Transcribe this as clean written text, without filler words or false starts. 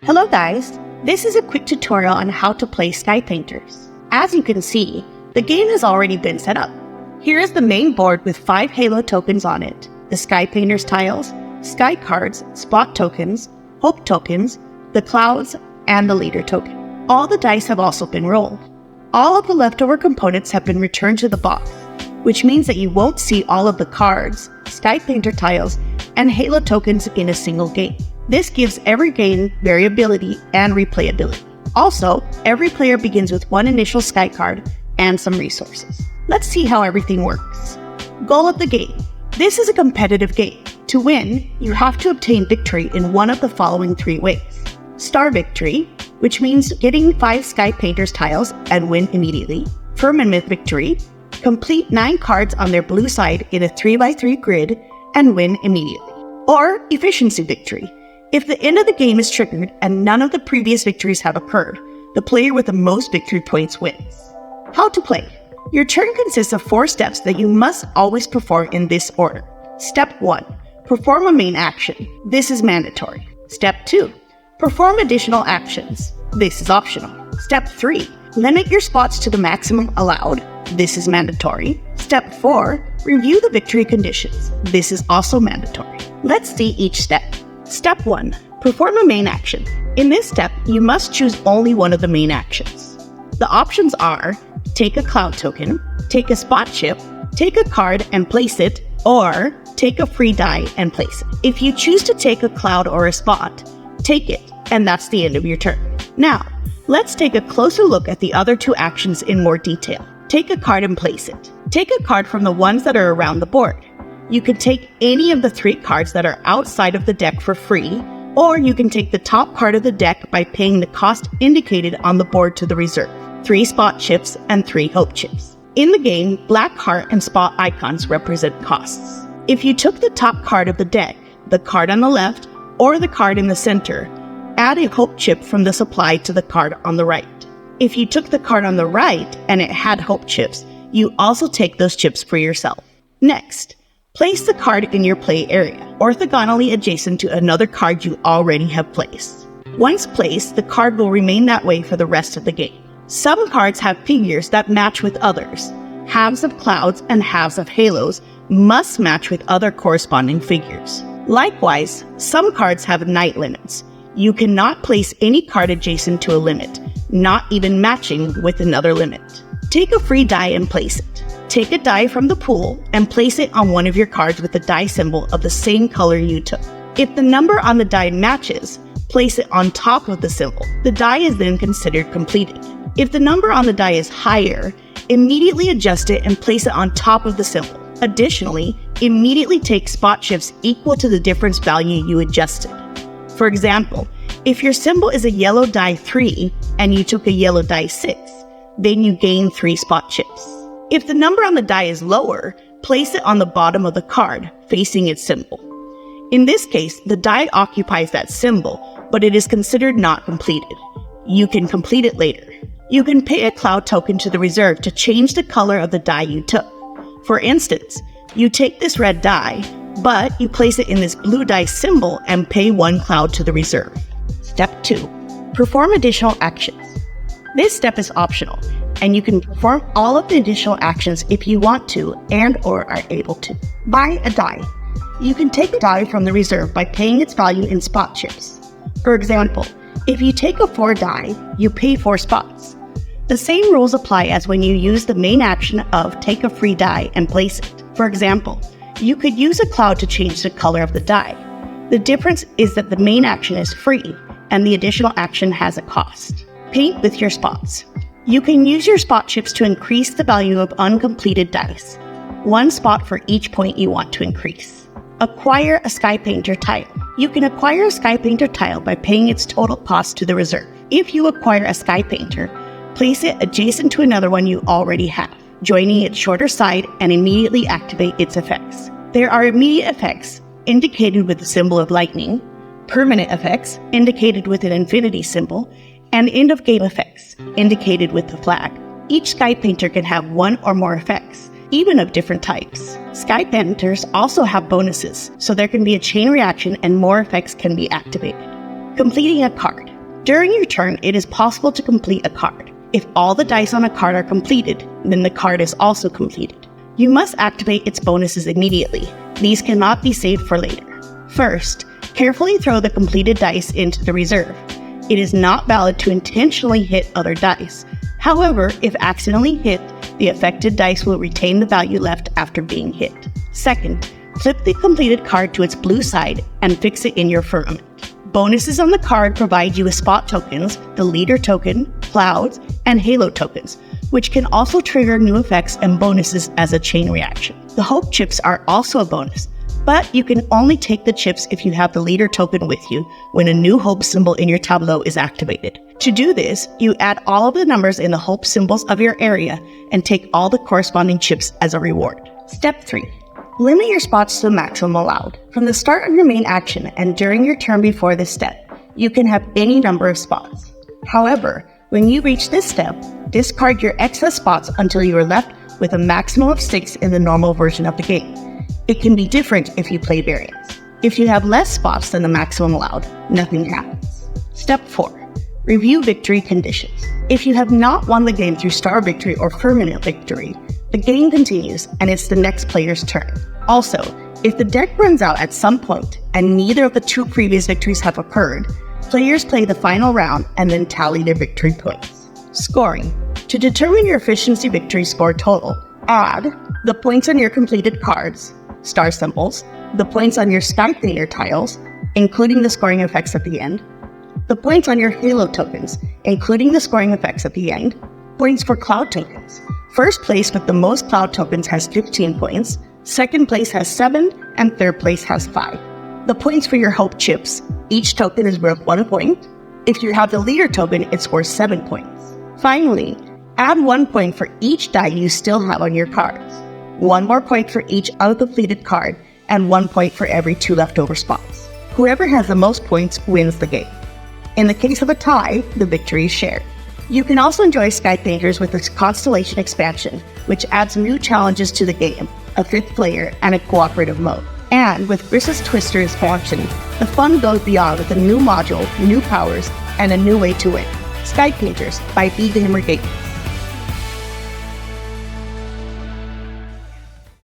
Hello guys, this is a quick tutorial on how to play Sky Painters. As you can see, the game has already been set up. Here is the main board with 5 Halo tokens on it, the Sky Painters tiles, Sky cards, Spot tokens, Hope tokens, the clouds, and the leader token. All the dice have also been rolled. All of the leftover components have been returned to the box, which means that you won't see all of the cards, Sky Painter tiles, and Halo tokens in a single game. This gives every game variability and replayability. Also, every player begins with one initial Sky card and some resources. Let's see how everything works. Goal of the game. This is a competitive game. To win, you have to obtain victory in one of the following 3 ways. Star victory, which means getting 5 Sky Painters tiles and win immediately. Firmament victory, complete 9 cards on their blue side in a 3x3 grid and win immediately. Or efficiency victory. If the end of the game is triggered and none of the previous victories have occurred, the player with the most victory points wins. How to play. Your turn consists of 4 steps that you must always perform in this order. Step 1. Perform a main action. This is mandatory. Step 2. Perform additional actions. This is optional. Step 3. Limit your spots to the maximum allowed. This is mandatory. Step 4. Review the victory conditions. This is also mandatory. Let's see each step. Step 1. Perform a main action. In this step, you must choose only one of the main actions. The options are take a cloud token, take a spot chip, take a card and place it, or take a free die and place it. If you choose to take a cloud or a spot, take it, and that's the end of your turn. Now, let's take a closer look at the other 2 actions in more detail. Take a card and place it. Take a card from the ones that are around the board. You can take any of the 3 cards that are outside of the deck for free, or you can take the top card of the deck by paying the cost indicated on the board to the reserve, 3 spot chips and 3 hope chips. In the game, black heart and spot icons represent costs. If you took the top card of the deck, the card on the left, or the card in the center, add a hope chip from the supply to the card on the right. If you took the card on the right and it had hope chips, you also take those chips for yourself. Next, place the card in your play area, orthogonally adjacent to another card you already have placed. Once placed, the card will remain that way for the rest of the game. Some cards have figures that match with others. Halves of clouds and halves of halos must match with other corresponding figures. Likewise, some cards have night limits. You cannot place any card adjacent to a limit, not even matching with another limit. Take a free die and place it. Take a die from the pool and place it on one of your cards with the die symbol of the same color you took. If the number on the die matches, place it on top of the symbol. The die is then considered completed. If the number on the die is higher, immediately adjust it and place it on top of the symbol. Additionally, immediately take spot shifts equal to the difference value you adjusted. For example, if your symbol is a yellow die 3 and you took a yellow die 6, then you gain 3 spot chips. If the number on the die is lower, place it on the bottom of the card, facing its symbol. In this case, the die occupies that symbol, but it is considered not completed. You can complete it later. You can pay a cloud token to the reserve to change the color of the die you took. For instance, you take this red die, but you place it in this blue die symbol and pay 1 cloud to the reserve. Step 2. Perform additional actions. This step is optional, and you can perform all of the additional actions if you want to and/or are able to. Buy a die. You can take a die from the reserve by paying its value in spot chips. For example, if you take a 4 die, you pay 4 spots. The same rules apply as when you use the main action of take a free die and place it. For example, you could use a cloud to change the color of the die. The difference is that the main action is free and the additional action has a cost. Paint with your spots. You can use your spot chips to increase the value of uncompleted dice. 1 spot for each point you want to increase. Acquire a Sky Painter tile. You can acquire a Sky Painter tile by paying its total cost to the reserve. If you acquire a Sky Painter, place it adjacent to another one you already have, joining its shorter side and immediately activate its effects. There are immediate effects, indicated with the symbol of lightning, permanent effects, indicated with an infinity symbol, and end-of-game effects, indicated with the flag. Each Sky Painter can have 1 or more effects, even of different types. Sky Painters also have bonuses, so there can be a chain reaction and more effects can be activated. Completing a card. During your turn, it is possible to complete a card. If all the dice on a card are completed, then the card is also completed. You must activate its bonuses immediately. These cannot be saved for later. First, carefully throw the completed dice into the reserve. It is not valid to intentionally hit other dice. However, if accidentally hit, the affected dice will retain the value left after being hit. Second, flip the completed card to its blue side and fix it in your firmament. Bonuses on the card provide you with spot tokens, the leader token, clouds, and halo tokens, which can also trigger new effects and bonuses as a chain reaction. The hope chips are also a bonus, but you can only take the chips if you have the leader token with you when a new hope symbol in your tableau is activated. To do this, you add all of the numbers in the hope symbols of your area and take all the corresponding chips as a reward. Step 3. Limit your spots to the maximum allowed. From the start of your main action and during your turn before this step, you can have any number of spots. However, when you reach this step, discard your excess spots until you are left with a maximum of 6 in the normal version of the game. It can be different if you play variants. If you have less spots than the maximum allowed, nothing happens. Step 4. Review victory conditions. If you have not won the game through star victory or permanent victory, the game continues and it's the next player's turn. Also, if the deck runs out at some point and neither of the 2 previous victories have occurred, players play the final round and then tally their victory points. Scoring. To determine your efficiency victory score total, add the points on your completed cards, star symbols, the points on your sky painter tiles, including the scoring effects at the end, the points on your halo tokens, including the scoring effects at the end, points for cloud tokens. First place with the most cloud tokens has 15 points, second place has 7, and third place has 5. The points for your hope chips. Each token is worth 1 point. If you have the leader token, it scores 7 points. Finally, add 1 point for each die you still have on your cards, 1 more point for each uncompleted card, and 1 point for every 2 leftover spots. Whoever has the most points wins the game. In the case of a tie, the victory is shared. You can also enjoy Sky Painters with its Constellation expansion, which adds new challenges to the game, a 5th player, and a cooperative mode. And with Grissa's Twister expansion, the fun goes beyond with a new module, new powers, and a new way to win. Sky Painters by BGamer Games.